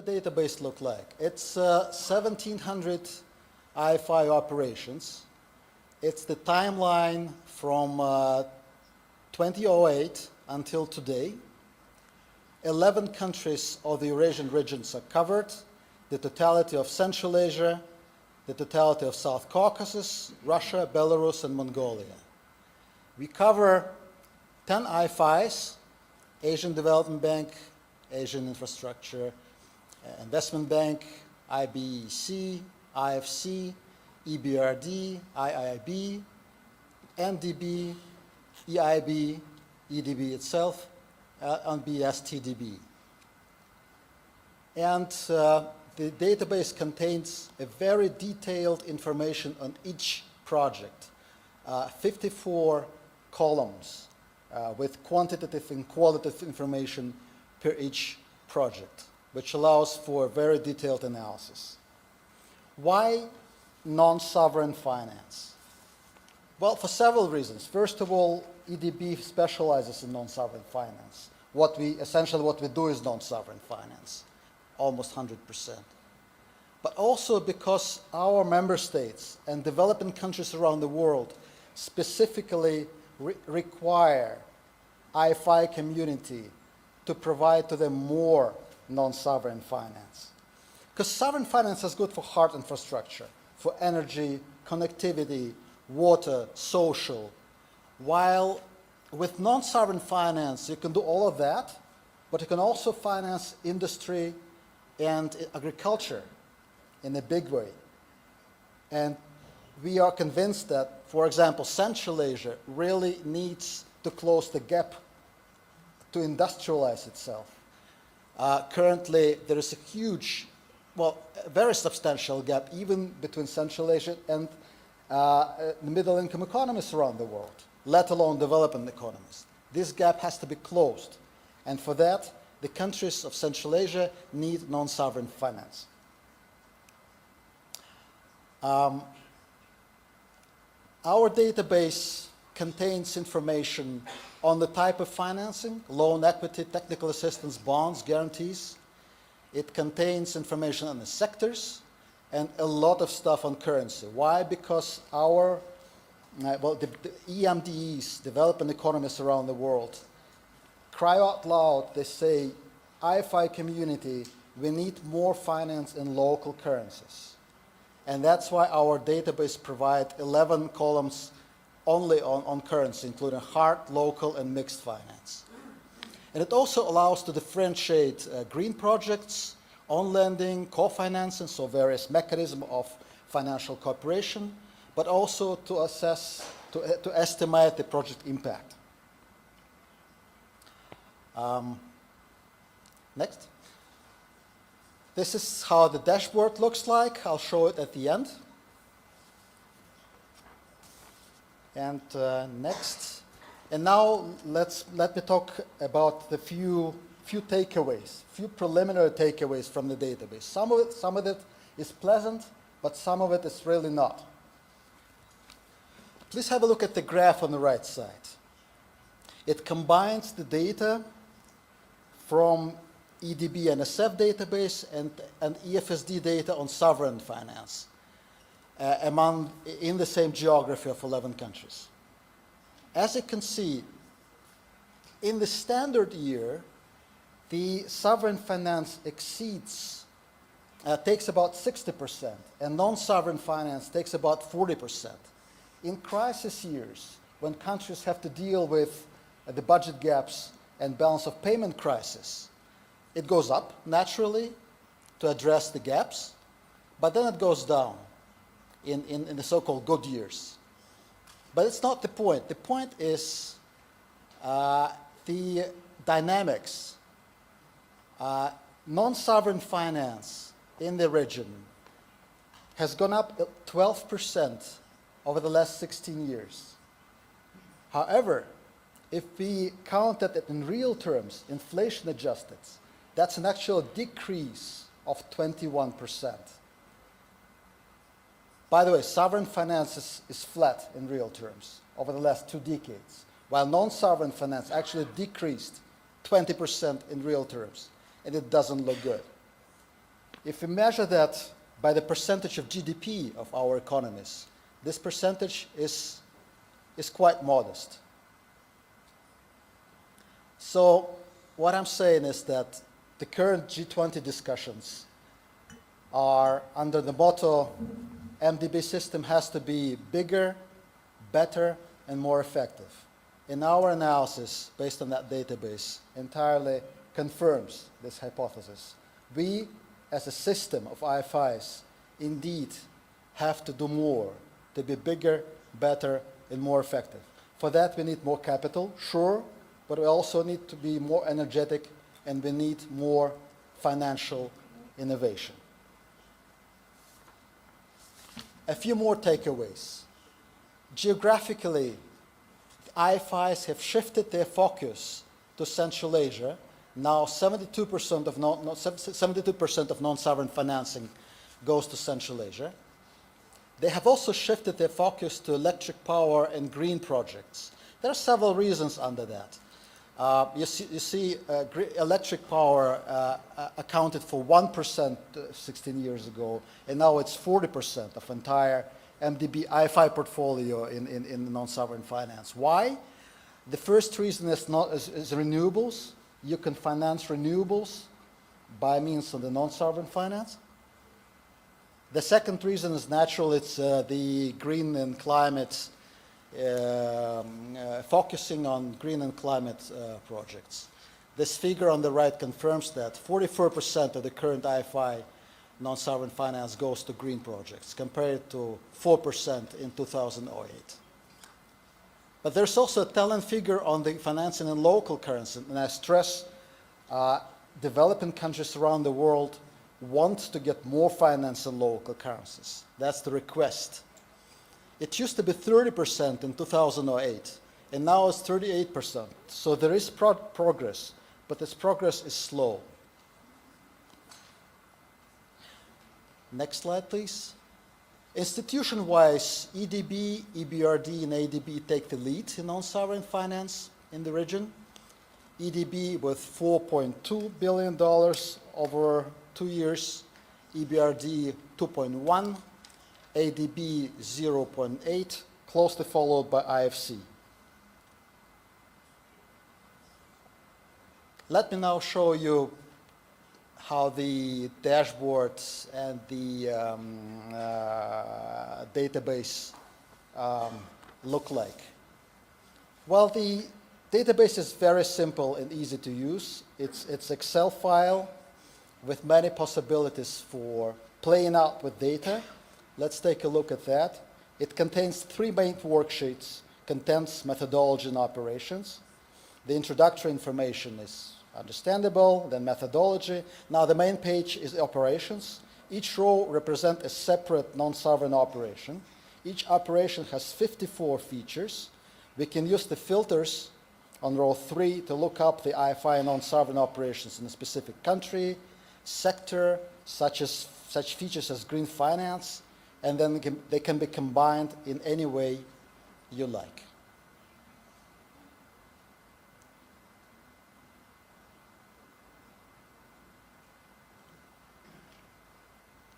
the database look like? It's 1,700 IFI operations. It's the timeline from 2008 until today. 11 countries of the Eurasian regions are covered, the totality of Central Asia, the totality of South Caucasus, Russia, Belarus, and Mongolia. We cover 10 IFIs, Asian Development Bank, Asian Infrastructure Investment Bank, IBEC, IFC, EBRD, IIB, NDB, EIB, EDB itself, and BSTDB. And the database contains a very detailed information on each project, 54 columns with quantitative and qualitative information per each project, which allows for very detailed analysis. Why non-sovereign finance? Well, for several reasons. First of all, EDB specializes in non-sovereign finance. Essentially what we do is non-sovereign finance, almost 100%. But also because our member states and developing countries around the world specifically require IFI community to provide to them more non-sovereign finance. Because sovereign finance is good for hard infrastructure, for energy, connectivity, water, social, while with non-sovereign finance you can do all of that, but you can also finance industry and agriculture in a big way. And we are convinced that, for example, Central Asia really needs to close the gap to industrialize itself. Currently, there is a huge, well, a very substantial gap even between Central Asia and the middle-income economies around the world, let alone developing economies. This gap has to be closed. And for that, the countries of Central Asia need non-sovereign finance. Our database contains information on the type of financing, loan, equity, technical assistance, bonds, guarantees. It contains information on the sectors and a lot of stuff on currency. Why? Because our, the EMDEs, developing economies around the world, cry out loud, they say, IFI community, we need more finance in local currencies. And that's why our database provides 11 columns only on currency, including hard, local, and mixed finance. And it also allows to differentiate green projects, on-lending, co-financing, so various mechanisms of financial cooperation, but also to assess, to estimate the project impact. Next. This is how the dashboard looks like. I'll show it at the end. And next. And now let me talk about the few takeaways, few preliminary takeaways from the database. Some of it is pleasant, but some of it is really not. Please have a look at the graph on the right side. It combines the data from EDB NSF database and EFSD data on sovereign finance in the same geography of 11 countries. As you can see, in the standard year, the sovereign finance takes about 60%, and non-sovereign finance takes about 40%. In crisis years, when countries have to deal with the budget gaps and balance of payment crisis, it goes up naturally to address the gaps, but then it goes down in the so-called good years. But it's not the point. The point is the dynamics. Non-sovereign finance in the region has gone up 12% over the last 16 years. However, if we count that in real terms, inflation adjusted, that's an actual decrease of 21%. By the way, sovereign finance is flat in real terms over the last 2 decades, while non-sovereign finance actually decreased 20% in real terms, and it doesn't look good. If we measure that by the percentage of GDP of our economies, this percentage is quite modest. So what I'm saying is that the current G20 discussions are under the motto, MDB system has to be bigger, better, and more effective. And our analysis, based on that database, entirely confirms this hypothesis. We, as a system of IFIs, indeed have to do more to be bigger, better, and more effective. For that, we need more capital, sure, but we also need to be more energetic, and we need more financial innovation. A few more takeaways. Geographically, IFIs have shifted their focus to Central Asia. Now 72% of non-sovereign financing goes to Central Asia. They have also shifted their focus to electric power and green projects. There are several reasons under that. You see electric power accounted for 1% 16 years ago, and now it's 40% of entire MDB IFI portfolio in non-sovereign finance. Why? The first reason is renewables. You can finance renewables by means of the non-sovereign finance. The second reason is natural. It's the green and climate, focusing on green and climate projects. This figure on the right confirms that 44% of the current IFI non-sovereign finance goes to green projects, compared to 4% in 2008. But there's also a telling figure on the financing in local currency, and I stress developing countries around the world want to get more finance in local currencies. That's the request. It used to be 30% in 2008, and now it's 38%. So there is progress, but this progress is slow. Next slide, please. Institution-wise, EDB, EBRD, and ADB take the lead in non-sovereign finance in the region. EDB with $4.2 billion over 2 years, EBRD 2.1, ADB 0.8, closely followed by IFC. Let me now show you how the dashboards and the database look like. Well, the database is very simple and easy to use. It's Excel file with many possibilities for playing out with data. Let's take a look at that. It contains 3 main worksheets: contents, methodology, and operations. The introductory information is understandable, then methodology. Now the main page is operations. Each row represents a separate non-sovereign operation. Each operation has 54 features. We can use the filters on row 3 to look up the IFI non-sovereign operations in a specific country, sector, such features as green finance, and then they can be combined in any way you like.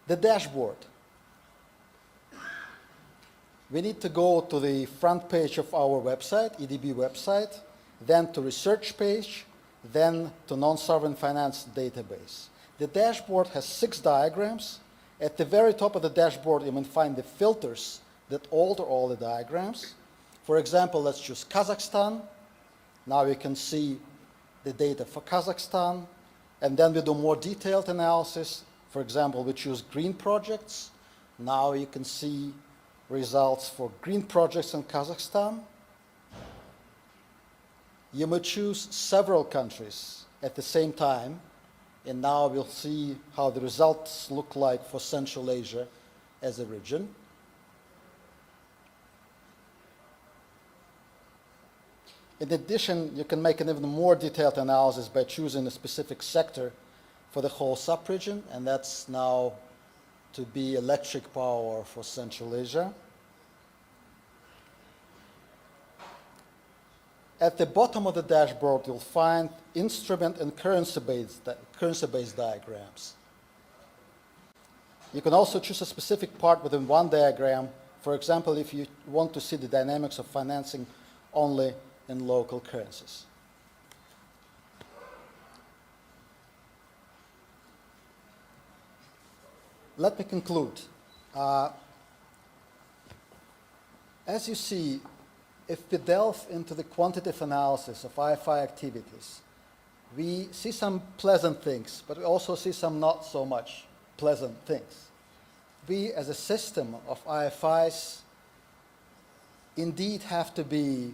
The dashboard. We need to go to the front page of our website, EDB website, then to research page, then to non-sovereign finance database. The dashboard has 6 diagrams. At the very top of the dashboard, you can find the filters that alter all the diagrams. For example, let's choose Kazakhstan. Now you can see the data for Kazakhstan, and then we do more detailed analysis. For example, we choose green projects. Now you can see results for green projects in Kazakhstan. You may choose several countries at the same time, and now we'll see how the results look like for Central Asia as a region. In addition, you can make an even more detailed analysis by choosing a specific sector for the whole sub-region, and that's now to be electric power for Central Asia. At the bottom of the dashboard, you'll find instrument and currency-based diagrams. You can also choose a specific part within one diagram. For example, if you want to see the dynamics of financing only in local currencies. Let me conclude. As you see, if we delve into the quantitative analysis of IFI activities, we see some pleasant things, but we also see some not so much pleasant things. We, as a system of IFIs, indeed have to be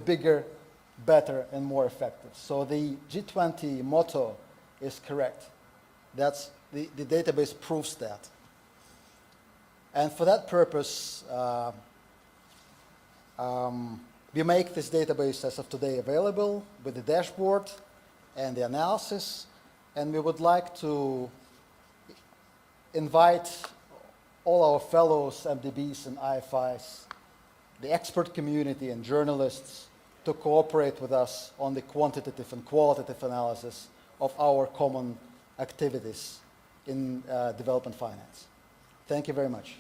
bigger, better, and more effective. So the G20 motto is correct. That's the database proves that. And for that purpose, we make this database as of today available with the dashboard and the analysis, and we would like to invite all our fellows, MDBs and IFIs, the expert community and journalists to cooperate with us on the quantitative and qualitative analysis of our common activities in development finance. Thank you very much.